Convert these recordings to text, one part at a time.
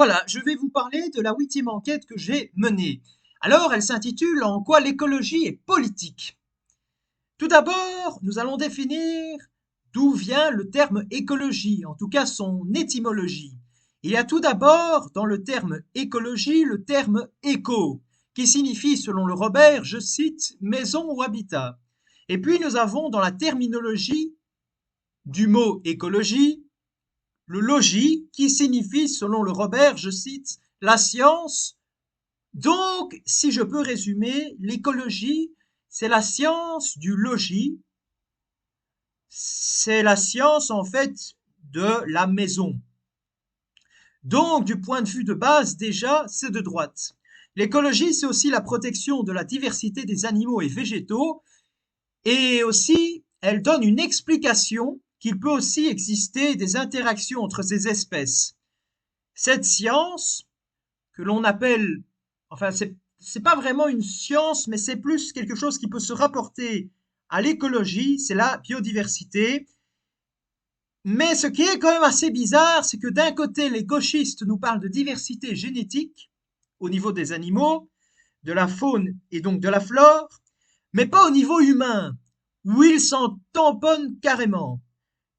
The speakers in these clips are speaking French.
Voilà, je vais vous parler de la 8e enquête que j'ai menée. Alors, elle s'intitule En quoi l'écologie est politique. Tout d'abord, nous allons définir d'où vient le terme écologie, en tout cas son étymologie. Il y a tout d'abord dans le terme écologie le terme éco, qui signifie, selon le Robert, je cite, maison ou habitat. Et puis nous avons dans la terminologie du mot écologie le logis, qui signifie, selon le Robert, je cite, la science. Donc, si je peux résumer, l'écologie, c'est la science du logis, c'est la science en fait de la maison. Donc, du point de vue de base, déjà, c'est de droite. L'écologie, c'est aussi la protection de la diversité des animaux et végétaux, et aussi, elle donne une explication qu'il peut aussi exister des interactions entre ces espèces. Cette science, que l'on appelle, enfin, c'est pas vraiment une science, mais c'est plus quelque chose qui peut se rapporter à l'écologie, c'est la biodiversité. Mais ce qui est quand même assez bizarre, c'est que d'un côté, les gauchistes nous parlent de diversité génétique au niveau des animaux, de la faune et donc de la flore, mais pas au niveau humain, où ils s'en tamponnent carrément.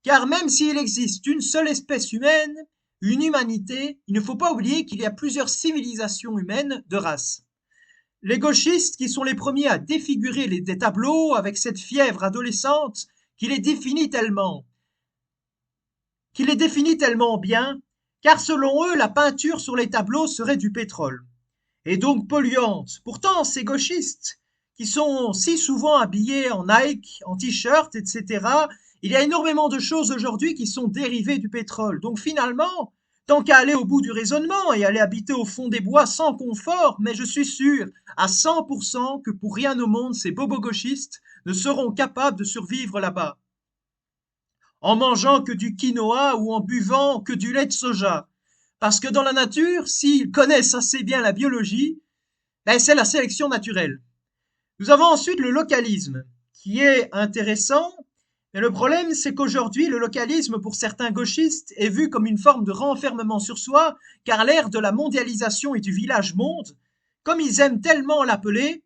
Car même s'il existe une seule espèce humaine, une humanité, il ne faut pas oublier qu'il y a plusieurs civilisations humaines de race. Les gauchistes, qui sont les premiers à défigurer des tableaux avec cette fièvre adolescente qui les définit tellement bien, car selon eux, la peinture sur les tableaux serait du pétrole, et donc polluante. Pourtant, ces gauchistes, qui sont si souvent habillés en Nike, en t-shirt, etc., il y a énormément de choses aujourd'hui qui sont dérivées du pétrole. Donc finalement, tant qu'à aller au bout du raisonnement et aller habiter au fond des bois sans confort, mais je suis sûr à 100% que pour rien au monde, ces bobos gauchistes ne seront capables de survivre là-bas, en mangeant que du quinoa ou en buvant que du lait de soja. Parce que dans la nature, s'ils connaissent assez bien la biologie, ben c'est la sélection naturelle. Nous avons ensuite le localisme, qui est intéressant, mais le problème, c'est qu'aujourd'hui, le localisme, pour certains gauchistes, est vu comme une forme de renfermement sur soi, car l'ère de la mondialisation et du village-monde, comme ils aiment tellement l'appeler,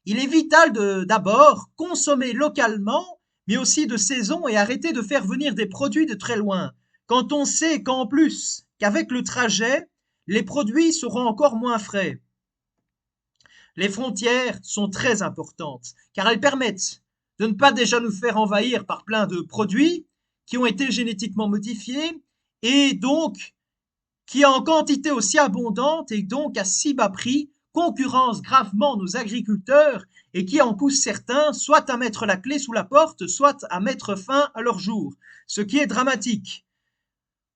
il est vital de d'abord consommer localement, mais aussi de saison et arrêter de faire venir des produits de très loin. Quand on sait qu'en plus, qu'avec le trajet, les produits seront encore moins frais. Les frontières sont très importantes, car elles permettent de ne pas déjà nous faire envahir par plein de produits qui ont été génétiquement modifiés et donc qui en quantité aussi abondante et donc à si bas prix concurrencent gravement nos agriculteurs et qui en poussent certains soit à mettre la clé sous la porte, soit à mettre fin à leur jour, ce qui est dramatique.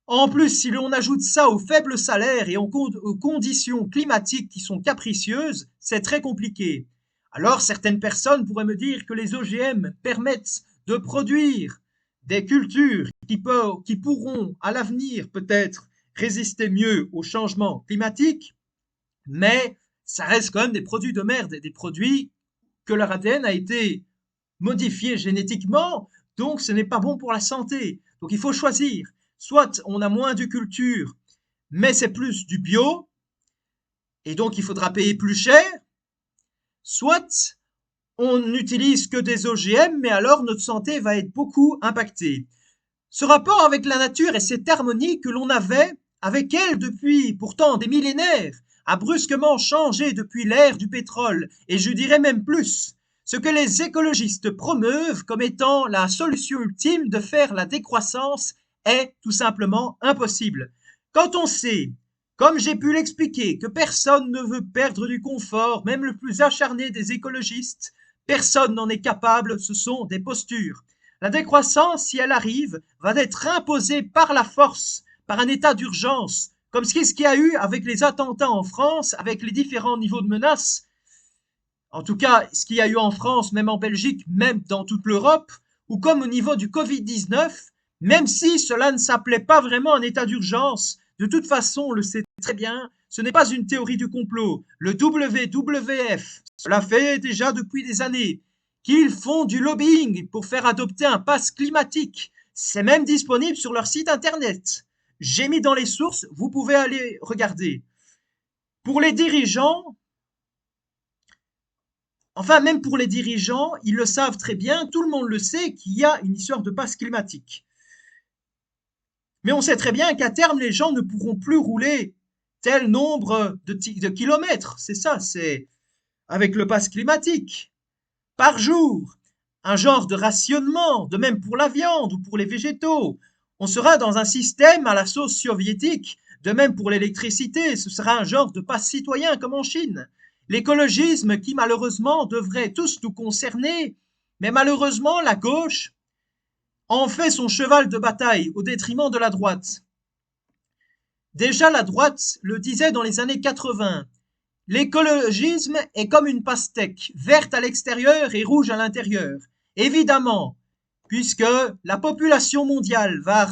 En plus, si l'on ajoute ça aux faibles salaires et aux conditions climatiques qui sont capricieuses, c'est très compliqué. Alors certaines personnes pourraient me dire que les OGM permettent de produire des cultures qui pourront à l'avenir peut-être résister mieux au changement climatique, mais ça reste quand même des produits de merde, des produits que leur ADN a été modifié génétiquement, donc ce n'est pas bon pour la santé. Donc il faut choisir. Soit on a moins de culture, mais c'est plus du bio, et donc il faudra payer plus cher, soit on n'utilise que des OGM, mais alors notre santé va être beaucoup impactée. Ce rapport avec la nature et cette harmonie que l'on avait avec elle depuis pourtant des millénaires a brusquement changé depuis l'ère du pétrole, et je dirais même plus. Ce que les écologistes promeuvent comme étant la solution ultime de faire la décroissance est tout simplement impossible. Quand on sait, comme j'ai pu l'expliquer, que personne ne veut perdre du confort, même le plus acharné des écologistes, personne n'en est capable, ce sont des postures. La décroissance, si elle arrive, va être imposée par la force, par un état d'urgence, comme ce qu'il y a eu avec les attentats en France, avec les différents niveaux de menaces, en tout cas ce qu'il y a eu en France, même en Belgique, même dans toute l'Europe, ou comme au niveau du Covid-19, même si cela ne s'appelait pas vraiment un état d'urgence, de toute façon, on le sait très bien, ce n'est pas une théorie du complot. Le WWF, cela fait déjà depuis des années, qu'ils font du lobbying pour faire adopter un pass climatique. C'est même disponible sur leur site internet. J'ai mis dans les sources, vous pouvez aller regarder. Pour les dirigeants, enfin même pour les dirigeants, ils le savent très bien, tout le monde le sait qu'il y a une histoire de passe climatique. Mais on sait très bien qu'à terme, les gens ne pourront plus rouler tel nombre de kilomètres. C'est ça, c'est avec le pass climatique. Par jour, un genre de rationnement, de même pour la viande ou pour les végétaux. On sera dans un système à la sauce soviétique, de même pour l'électricité, ce sera un genre de pass citoyen comme en Chine. L'écologisme qui malheureusement devrait tous nous concerner, mais malheureusement la gauche en fait son cheval de bataille au détriment de la droite. Déjà la droite le disait dans les années 80, l'écologisme est comme une pastèque, verte à l'extérieur et rouge à l'intérieur. Évidemment, puisque la population mondiale va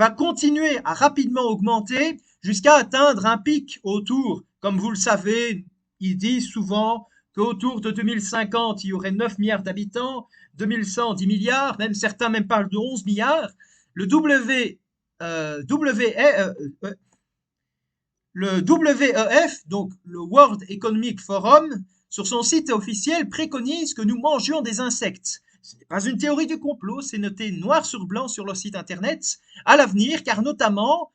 continuer à rapidement augmenter jusqu'à atteindre un pic autour, comme vous le savez, ils disent souvent qu'autour de 2050, il y aurait 9 milliards d'habitants, 2100, 10 milliards, même certains même parlent de 11 milliards. Le le WEF, donc le World Economic Forum, sur son site officiel préconise que nous mangions des insectes. Ce n'est pas une théorie du complot, c'est noté noir sur blanc sur le site internet à l'avenir, car notamment,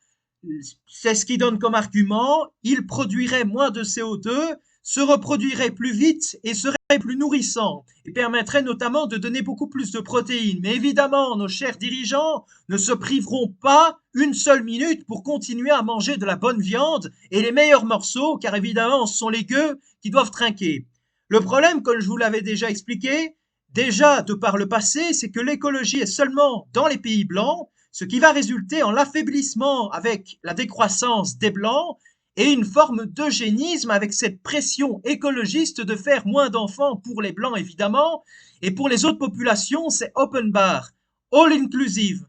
c'est ce qui donne comme argument, il produirait moins de CO2, se reproduirait plus vite et serait plus nourrissant, et permettrait notamment de donner beaucoup plus de protéines. Mais évidemment, nos chers dirigeants ne se priveront pas une seule minute pour continuer à manger de la bonne viande et les meilleurs morceaux, car évidemment, ce sont les gueux qui doivent trinquer. Le problème, comme je vous l'avais déjà expliqué, déjà de par le passé, c'est que l'écologie est seulement dans les pays blancs, ce qui va résulter en l'affaiblissement avec la décroissance des blancs et une forme d'eugénisme avec cette pression écologiste de faire moins d'enfants pour les blancs évidemment, et pour les autres populations c'est open bar, all inclusive.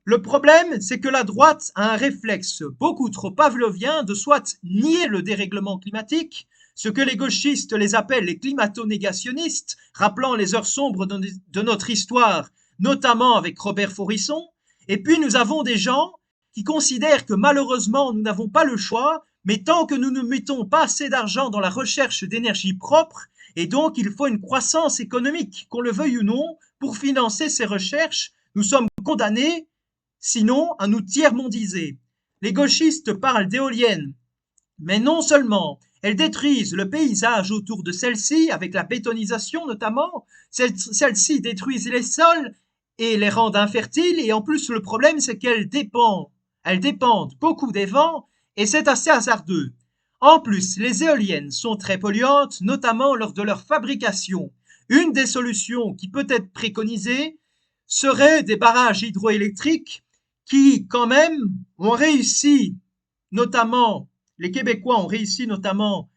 Le problème, c'est que la droite a un réflexe beaucoup trop pavlovien de soit nier le dérèglement climatique, ce que les gauchistes les appellent les climato-négationnistes, rappelant les heures sombres de notre histoire, notamment avec Robert Faurisson, et puis nous avons des gens qui considèrent que malheureusement nous n'avons pas le choix, mais tant que nous ne mettons pas assez d'argent dans la recherche d'énergie propre, et donc il faut une croissance économique, qu'on le veuille ou non, pour financer ces recherches, nous sommes condamnés sinon à nous tiers-mondiser. Les gauchistes parlent d'éoliennes, mais non seulement, elles détruisent le paysage autour de celles-ci, avec la bétonisation notamment, celles-ci détruisent les sols et les rendent infertiles, et en plus le problème c'est elles dépendent beaucoup des vents, et c'est assez hasardeux. En plus, les éoliennes sont très polluantes, notamment lors de leur fabrication. Une des solutions qui peut être préconisée serait des barrages hydroélectriques qui, quand même, ont réussi, notamment, les Québécois ont réussi notamment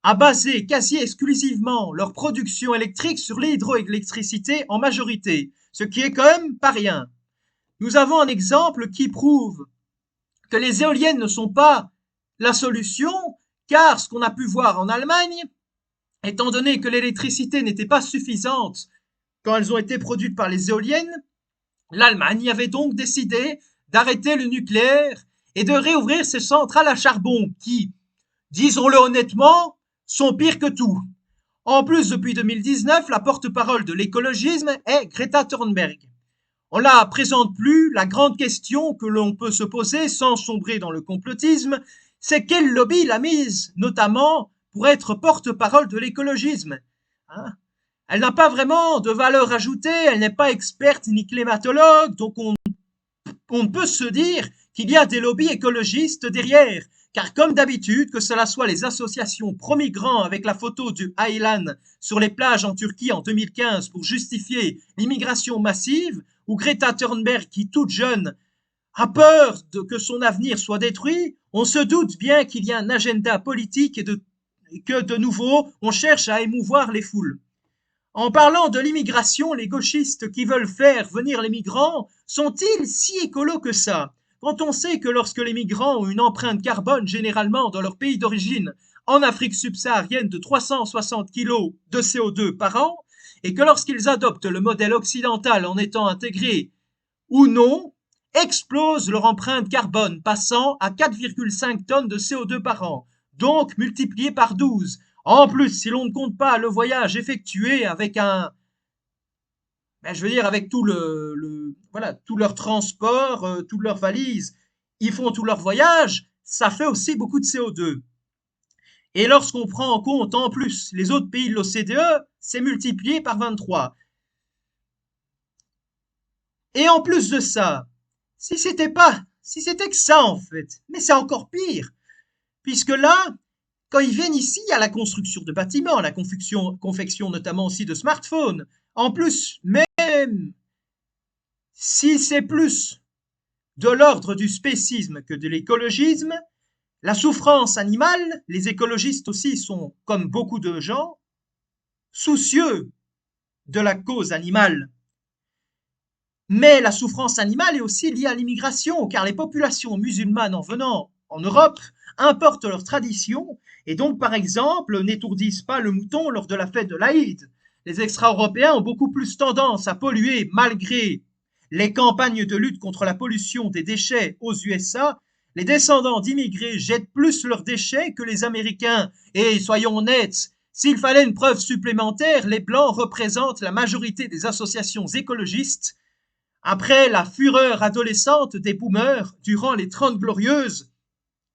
à baser quasi exclusivement leur production électrique sur l'hydroélectricité en majorité, ce qui est quand même pas rien. Nous avons un exemple qui prouve que les éoliennes ne sont pas la solution, car ce qu'on a pu voir en Allemagne, étant donné que l'électricité n'était pas suffisante quand elles ont été produites par les éoliennes, l'Allemagne avait donc décidé d'arrêter le nucléaire et de réouvrir ses centrales à charbon qui, disons-le honnêtement, sont pires que tout. En plus, depuis 2019, la porte-parole de l'écologisme est Greta Thunberg. On ne la présente plus, la grande question que l'on peut se poser sans sombrer dans le complotisme, c'est quel lobby l'a mise, notamment pour être porte-parole de l'écologisme. Hein, elle n'a pas vraiment de valeur ajoutée, elle n'est pas experte ni climatologue, donc on peut se dire qu'il y a des lobbies écologistes derrière. Car comme d'habitude, que cela soit les associations pro-migrants avec la photo du Aylan sur les plages en Turquie en 2015 pour justifier l'immigration massive, ou Greta Thunberg qui, toute jeune, a peur que son avenir soit détruit, on se doute bien qu'il y a un agenda politique et que de nouveau, on cherche à émouvoir les foules. En parlant de l'immigration, les gauchistes qui veulent faire venir les migrants sont-ils si écolos que ça? Quand on sait que lorsque les migrants ont une empreinte carbone généralement dans leur pays d'origine, en Afrique subsaharienne de 360 kg de CO2 par an, et que lorsqu'ils adoptent le modèle occidental en étant intégrés ou non, explosent leur empreinte carbone, passant à 4,5 tonnes de CO2 par an, donc multiplié par 12. En plus, si l'on ne compte pas le voyage effectué avec je veux dire, avec voilà, tout leur transport, toutes leurs valises, ils font tout leur voyage, ça fait aussi beaucoup de CO2. Et lorsqu'on prend en compte en plus les autres pays de l'OCDE, c'est multiplié par 23. Et en plus de ça, si c'était que ça en fait, mais c'est encore pire, puisque là, quand ils viennent ici à la construction de bâtiments, à la confection notamment aussi de smartphones, en plus, même si c'est plus de l'ordre du spécisme que de l'écologisme, la souffrance animale, les écologistes aussi sont, comme beaucoup de gens, soucieux de la cause animale. Mais la souffrance animale est aussi liée à l'immigration, car les populations musulmanes en venant en Europe importent leurs traditions et donc, par exemple, n'étourdissent pas le mouton lors de la fête de l'Aïd. Les extra-européens ont beaucoup plus tendance à polluer malgré les campagnes de lutte contre la pollution des déchets aux USA. Les descendants d'immigrés jettent plus leurs déchets que les Américains. Et soyons honnêtes, s'il fallait une preuve supplémentaire, les Blancs représentent la majorité des associations écologistes. Après la fureur adolescente des boomers durant les 30 glorieuses,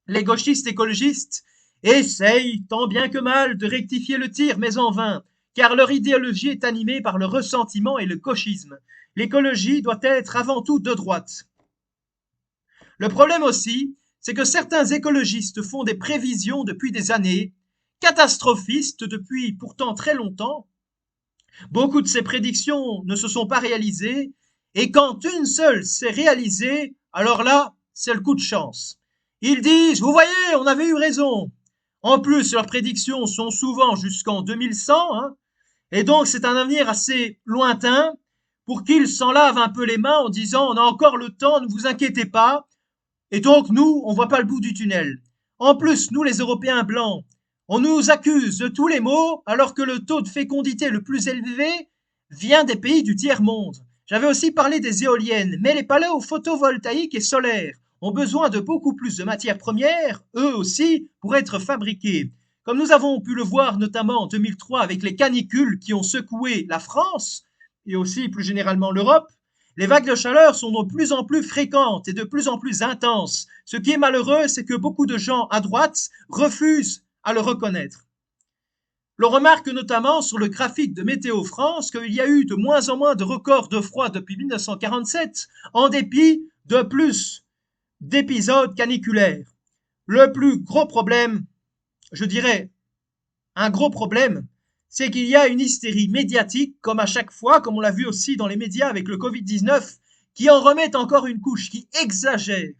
les gauchistes écologistes essayent tant bien que mal de rectifier le tir, mais en vain, car leur idéologie est animée par le ressentiment et le gauchisme. L'écologie doit être avant tout de droite. Le problème aussi, c'est que certains écologistes font des prévisions depuis des années, catastrophistes depuis pourtant très longtemps. Beaucoup de ces prédictions ne se sont pas réalisées, et quand une seule s'est réalisée, alors là, c'est le coup de chance. Ils disent, vous voyez, on avait eu raison. En plus, leurs prédictions sont souvent jusqu'en 2100, hein, et donc c'est un avenir assez lointain pour qu'ils s'en lavent un peu les mains en disant, on a encore le temps, ne vous inquiétez pas. Et donc, nous, on voit pas le bout du tunnel. En plus, nous, les Européens blancs, on nous accuse de tous les maux, alors que le taux de fécondité le plus élevé vient des pays du tiers-monde. J'avais aussi parlé des éoliennes, mais les panneaux photovoltaïques et solaires ont besoin de beaucoup plus de matières premières, eux aussi, pour être fabriqués. Comme nous avons pu le voir notamment en 2003 avec les canicules qui ont secoué la France, et aussi plus généralement l'Europe, les vagues de chaleur sont de plus en plus fréquentes et de plus en plus intenses. Ce qui est malheureux, c'est que beaucoup de gens à droite refusent à le reconnaître. L'on remarque notamment sur le graphique de Météo France qu'il y a eu de moins en moins de records de froid depuis 1947, en dépit de plus d'épisodes caniculaires. Le plus gros problème, je dirais un gros problème, c'est qu'il y a une hystérie médiatique, comme à chaque fois, comme on l'a vu aussi dans les médias avec le Covid-19, qui en remet encore une couche, qui exagère.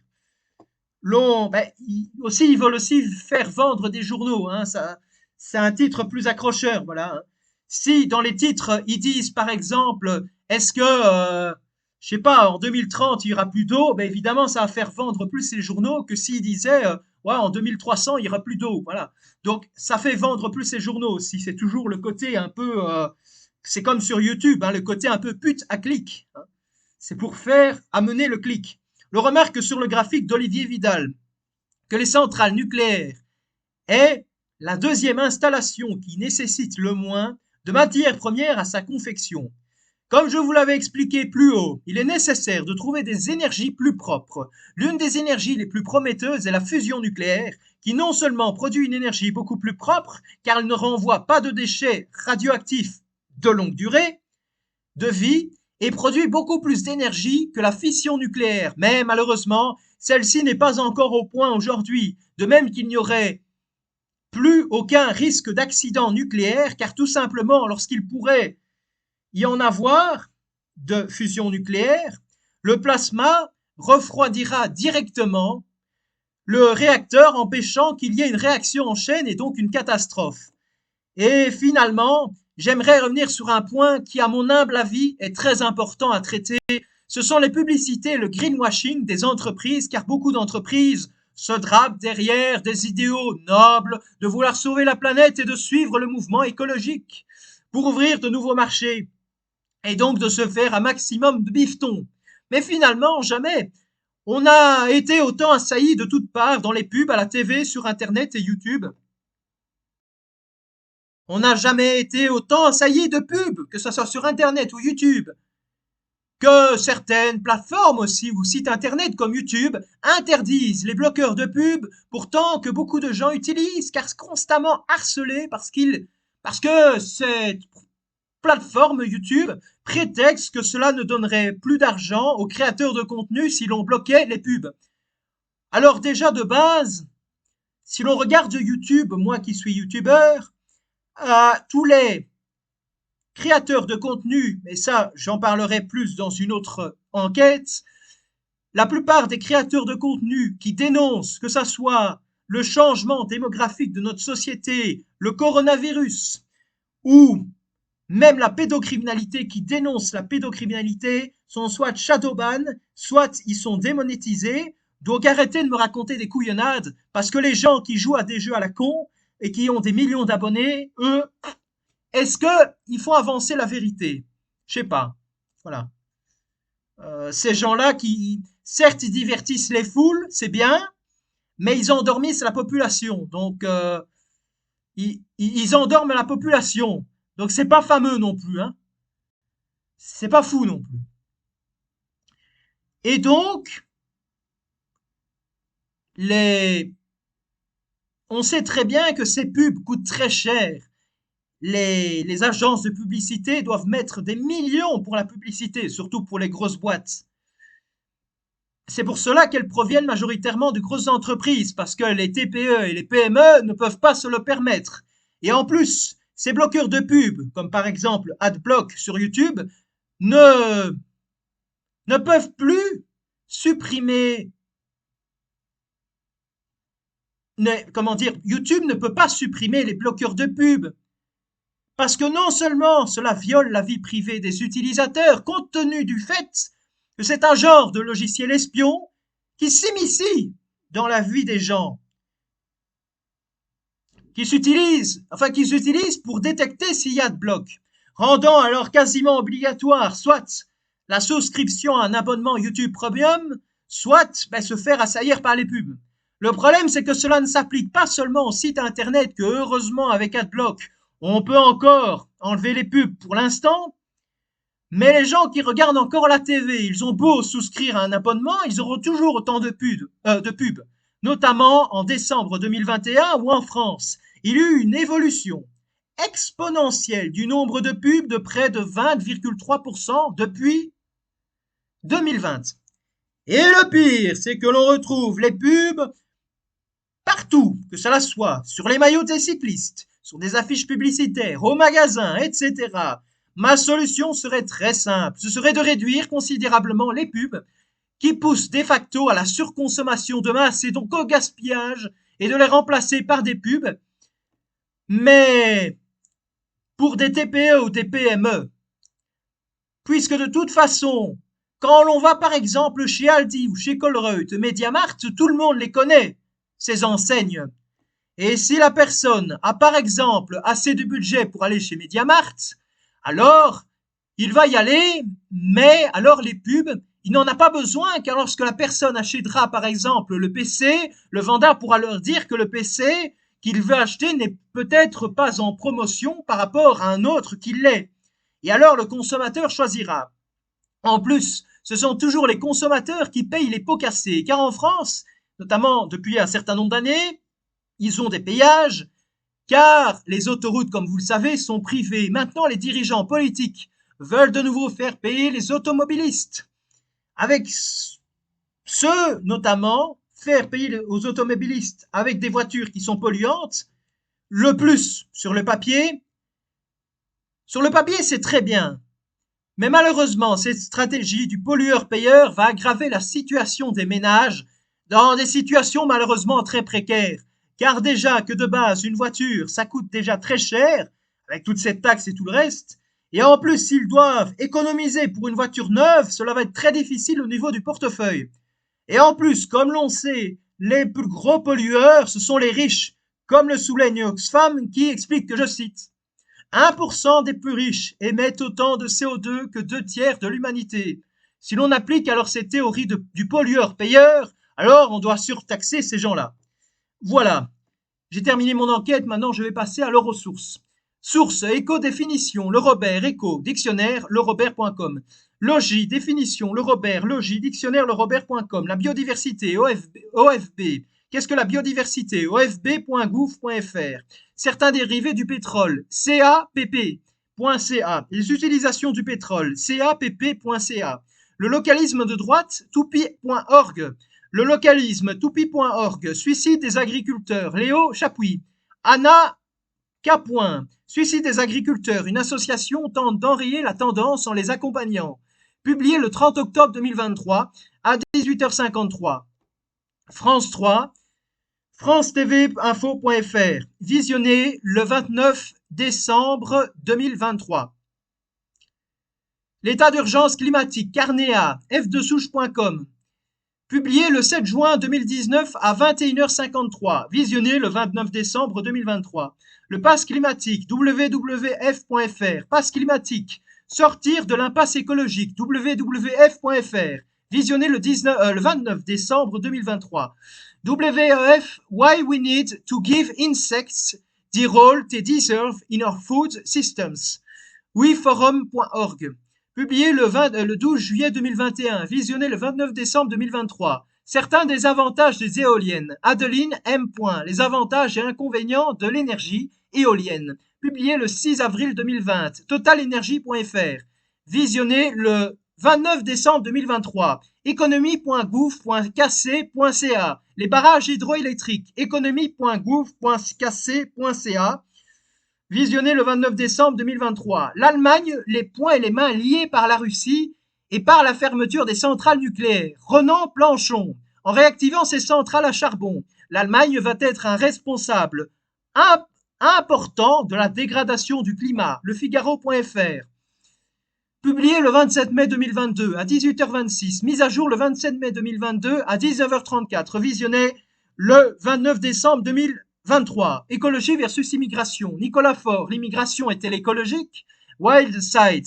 Ils veulent aussi faire vendre des journaux, hein, ça, c'est un titre plus accrocheur, voilà. Hein. Si dans les titres, ils disent par exemple, est-ce que, je sais pas, en 2030, il y aura plus d'eau, ben évidemment, ça va faire vendre plus les journaux que s'ils disaient, ouais, en 2300, il y aura plus d'eau, voilà. Donc, ça fait vendre plus les journaux aussi. C'est toujours le côté un peu, c'est comme sur YouTube, hein, le côté un peu pute à clic. Hein. C'est pour faire amener le clic. Le remarque sur le graphique d'Olivier Vidal que les centrales nucléaires est la deuxième installation qui nécessite le moins de matières premières à sa confection. Comme je vous l'avais expliqué plus haut, il est nécessaire de trouver des énergies plus propres. L'une des énergies les plus prometteuses est la fusion nucléaire, qui non seulement produit une énergie beaucoup plus propre, car elle ne renvoie pas de déchets radioactifs de longue durée de vie, et produit beaucoup plus d'énergie que la fission nucléaire. Mais malheureusement, celle-ci n'est pas encore au point aujourd'hui, de même qu'il n'y aurait plus aucun risque d'accident nucléaire, car tout simplement, lorsqu'il pourrait y en avoir de fusion nucléaire, le plasma refroidira directement le réacteur, empêchant qu'il y ait une réaction en chaîne et donc une catastrophe. Et finalement, j'aimerais revenir sur un point qui, à mon humble avis, est très important à traiter. Ce sont les publicités, le greenwashing des entreprises, car beaucoup d'entreprises se drapent derrière des idéaux nobles de vouloir sauver la planète et de suivre le mouvement écologique pour ouvrir de nouveaux marchés et donc de se faire un maximum de bifetons. Mais finalement, jamais. On a été autant assaillis de toutes parts, dans les pubs, à la TV, sur Internet et YouTube. On n'a jamais été autant assaillis de pubs, que ce soit sur Internet ou YouTube, que certaines plateformes aussi ou sites Internet comme YouTube interdisent les bloqueurs de pubs, pourtant que beaucoup de gens utilisent, car constamment harcelés parce que cette plateforme YouTube prétexte que cela ne donnerait plus d'argent aux créateurs de contenu si l'on bloquait les pubs. Alors déjà de base, si l'on regarde YouTube, moi qui suis youtubeur, tous les créateurs de contenu, mais ça j'en parlerai plus dans une autre enquête, la plupart des créateurs de contenu qui dénoncent que ça soit le changement démographique de notre société, le coronavirus, ou même la pédocriminalité, qui dénonce la pédocriminalité, sont soit shadowban, soit ils sont démonétisés. Donc arrêtez de me raconter des couillonnades, parce que les gens qui jouent à des jeux à la con et qui ont des millions d'abonnés, eux, est-ce que ils font avancer la vérité? Je sais pas. Voilà. Ces gens-là qui, certes, ils divertissent les foules, c'est bien, mais ils endormissent la population. Donc, ils endorment la population. Donc, c'est pas fameux non plus, hein. C'est pas fou non plus. Et donc, les, on sait très bien que ces pubs coûtent très cher. Les agences de publicité doivent mettre des millions pour la publicité, surtout pour les grosses boîtes. C'est pour cela qu'elles proviennent majoritairement de grosses entreprises, parce que les TPE et les PME ne peuvent pas se le permettre. Et en plus, ces bloqueurs de pub, comme par exemple AdBlock sur YouTube, ne, ne peuvent plus supprimer, comment dire, YouTube ne peut pas supprimer les bloqueurs de pub. Parce que non seulement cela viole la vie privée des utilisateurs, compte tenu du fait que c'est un genre de logiciel espion qui s'immisce dans la vie des gens, qu'ils utilisent pour détecter s'il y a de blocs, rendant alors quasiment obligatoire soit la souscription à un abonnement YouTube Premium, soit se faire assaillir par les pubs. Le problème, c'est que cela ne s'applique pas seulement au site internet, que heureusement avec AdBlock, on peut encore enlever les pubs pour l'instant, mais les gens qui regardent encore la TV, ils ont beau souscrire à un abonnement, ils auront toujours autant de pubs, notamment en décembre 2021 où en France, il y a eu une évolution exponentielle du nombre de pubs de près de 20,3% depuis 2020. Et le pire, c'est que l'on retrouve les pubs partout, que cela soit sur les maillots des cyclistes, sur des affiches publicitaires, au magasin, etc. Ma solution serait très simple, ce serait de réduire considérablement les pubs qui poussent de facto à la surconsommation de masse et donc au gaspillage et de les remplacer par des pubs, mais pour des TPE ou des PME. Puisque de toute façon, quand l'on va par exemple chez Aldi ou chez Colruyt, Mediamart, tout le monde les connaît, ces enseignes. Et si la personne a par exemple assez de budget pour aller chez Mediamart, alors il va y aller, mais alors les pubs, il n'en a pas besoin, car lorsque la personne achètera par exemple le PC, le vendeur pourra leur dire que le PC qu'il veut acheter n'est peut-être pas en promotion par rapport à un autre qui l'est. Et alors le consommateur choisira. En plus, ce sont toujours les consommateurs qui payent les pots cassés, car en France, notamment depuis un certain nombre d'années, ils ont des péages, car les autoroutes, comme vous le savez, sont privées. Maintenant, les dirigeants politiques veulent de nouveau faire payer les automobilistes. Avec ceux, notamment, faire payer aux automobilistes avec des voitures qui sont polluantes, le plus sur le papier. Sur le papier, c'est très bien. Mais malheureusement, cette stratégie du pollueur-payeur va aggraver la situation des ménages dans des situations malheureusement très précaires. Car déjà que de base, une voiture, ça coûte déjà très cher, avec toute cette taxe et tout le reste. Et en plus, s'ils doivent économiser pour une voiture neuve, cela va être très difficile au niveau du portefeuille. Et en plus, comme l'on sait, les plus gros pollueurs, ce sont les riches, comme le souligne Oxfam qui explique que, je cite, 1% des plus riches émettent autant de CO2 que 2 tiers de l'humanité. Si l'on applique alors cette théorie du pollueur-payeur, alors on doit surtaxer ces gens-là. Voilà, j'ai terminé mon enquête, maintenant je vais passer alors aux sources. Source, éco-définition, Le Robert, éco, dictionnaire, lerobert.com. Logis, définition, Le Robert, logis, dictionnaire, lerobert.com. La biodiversité, OFB. Qu'est-ce que la biodiversité? ofb.gouv.fr. Certains dérivés du pétrole, CAPP.ca. Les utilisations du pétrole, CAPP.ca. Le localisme de droite, toupi.org. Le localisme, toupi.org. Suicide des agriculteurs, Léo Chapuis. Anna K. Suicide des agriculteurs, une association tente d'enrayer la tendance en les accompagnant. Publié le 30 octobre 2023 à 18h53. France 3, france-tv-info.fr. Visionné le 29 décembre 2023. L'état d'urgence climatique, Carnéa, f2souche.com. Publié le 7 juin 2019 à 21h53. Visionné le 29 décembre 2023. Le pass climatique, wwf.fr. Pass climatique, sortir de l'impasse écologique, wwf.fr. Visionné le 29 décembre 2023. WEF, Why we need to give insects the role they deserve in our food systems. weforum.org. Publié le 12 juillet 2021, visionné le 29 décembre 2023. Certains des avantages des éoliennes. Adeline M. Les avantages et inconvénients de l'énergie éolienne. Publié le 6 avril 2020. Totalenergie.fr. Visionné le 29 décembre 2023. Économie.gouv.kc.ca. Les barrages hydroélectriques. Économie.gouv.kc.ca. Visionné le 29 décembre 2023. L'Allemagne, les poings et les mains liés par la Russie et par la fermeture des centrales nucléaires. Renan Planchon. En réactivant ses centrales à charbon, l'Allemagne va être un responsable important de la dégradation du climat. Le Figaro.fr. Publié le 27 mai 2022 à 18h26. Mise à jour le 27 mai 2022 à 19h34. Visionné le 29 décembre 2023. Écologie versus immigration. Nicolas Faure, l'immigration est-elle écologique? Wild Side.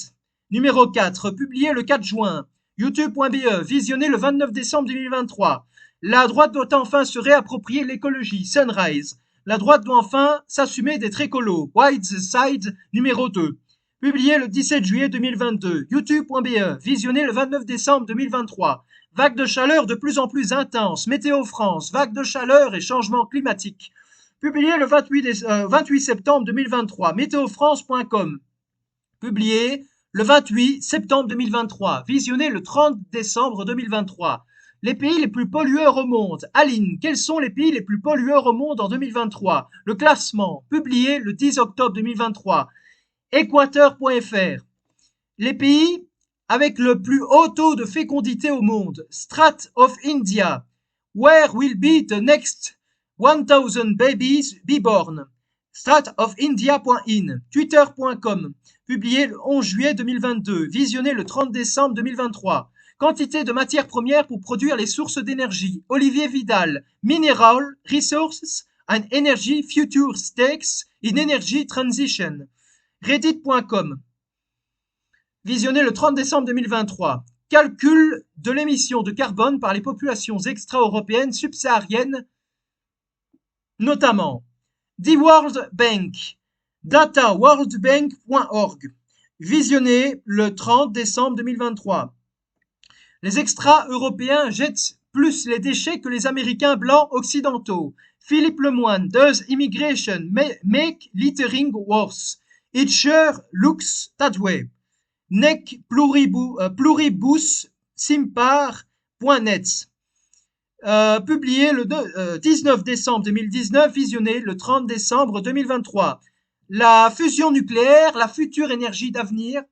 Numéro 4, publié le 4 juin. YouTube.be, visionné le 29 décembre 2023. La droite doit enfin se réapproprier l'écologie. Sunrise. La droite doit enfin s'assumer d'être écolo. Wild Side, numéro 2. Publié le 17 juillet 2022. YouTube.be, visionné le 29 décembre 2023. Vague de chaleur de plus en plus intense. Météo France, vague de chaleur et changement climatique. Publié le 28 septembre 2023. Météofrance.com. Publié le 28 septembre 2023. Visionné le 30 décembre 2023. Les pays les plus pollueurs au monde. Aline, quels sont les pays les plus pollueurs au monde en 2023? Le classement, publié le 10 octobre 2023. Équateur.fr. Les pays avec le plus haut taux de fécondité au monde. Strat of India. Where will be the next 1000 babies be born? Stratofindia.in. Twitter.com. Publié le 11 juillet 2022. Visionné le 30 décembre 2023. Quantité de matières premières pour produire les sources d'énergie. Olivier Vidal. Mineral Resources and Energy Future Stakes in Energy Transition. Reddit.com. Visionné le 30 décembre 2023. Calcul de l'émission de carbone par les populations extra-européennes subsahariennes, notamment The World Bank. dataworldbank.org. Visionné le 30 décembre 2023. Les extra-européens jettent plus les déchets que les Américains blancs occidentaux. Philippe Lemoine. Does immigration make littering worse? It sure looks that way. Nec pluribus simpar.net. Publié le 19 décembre 2019, visionné le 30 décembre 2023. La fusion nucléaire, la future énergie d'avenir.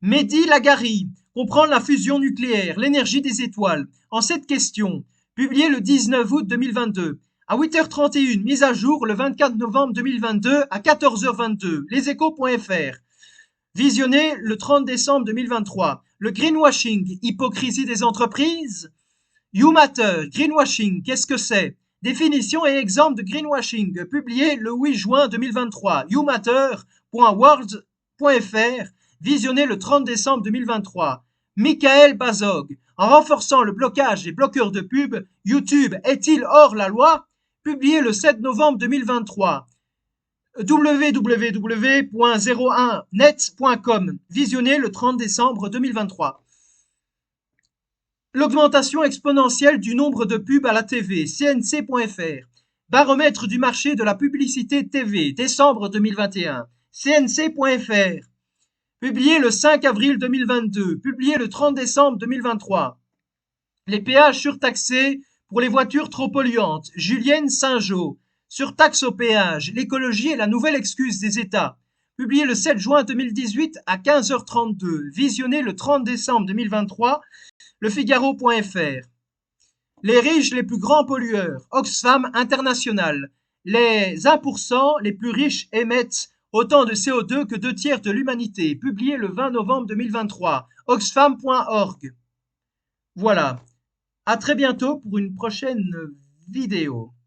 Mehdi Lagari, comprendre la fusion nucléaire, l'énergie des étoiles. En cette question, publié le 19 août 2022. À 8h31, mise à jour le 24 novembre 2022 à 14h22. Leséchos.fr. Visionné le 30 décembre 2023. Le greenwashing, hypocrisie des entreprises. YouMatter, greenwashing, qu'est-ce que c'est? Définition et exemple de greenwashing, publié le 8 juin 2023. YouMatter.world.fr, visionné le 30 décembre 2023. Michael Bazog. En renforçant le blocage des bloqueurs de pub, YouTube est-il hors la loi? Publié le 7 novembre 2023. www.01net.com. Visionné le 30 décembre 2023. L'augmentation exponentielle du nombre de pubs à la TV, CNC.fr. Baromètre du marché de la publicité TV, décembre 2021, CNC.fr. Publié le 5 avril 2022, publié le 30 décembre 2023. Les péages surtaxés pour les voitures trop polluantes, Julienne Saint-Jean. Surtaxe au péage, l'écologie est la nouvelle excuse des États. Publié le 7 juin 2018 à 15h32, visionné le 30 décembre 2023, le Figaro.fr. Les riches les plus grands pollueurs, Oxfam International. Les 1% les plus riches émettent autant de CO2 que 2 tiers de l'humanité, publié le 20 novembre 2023, oxfam.org. Voilà, à très bientôt pour une prochaine vidéo.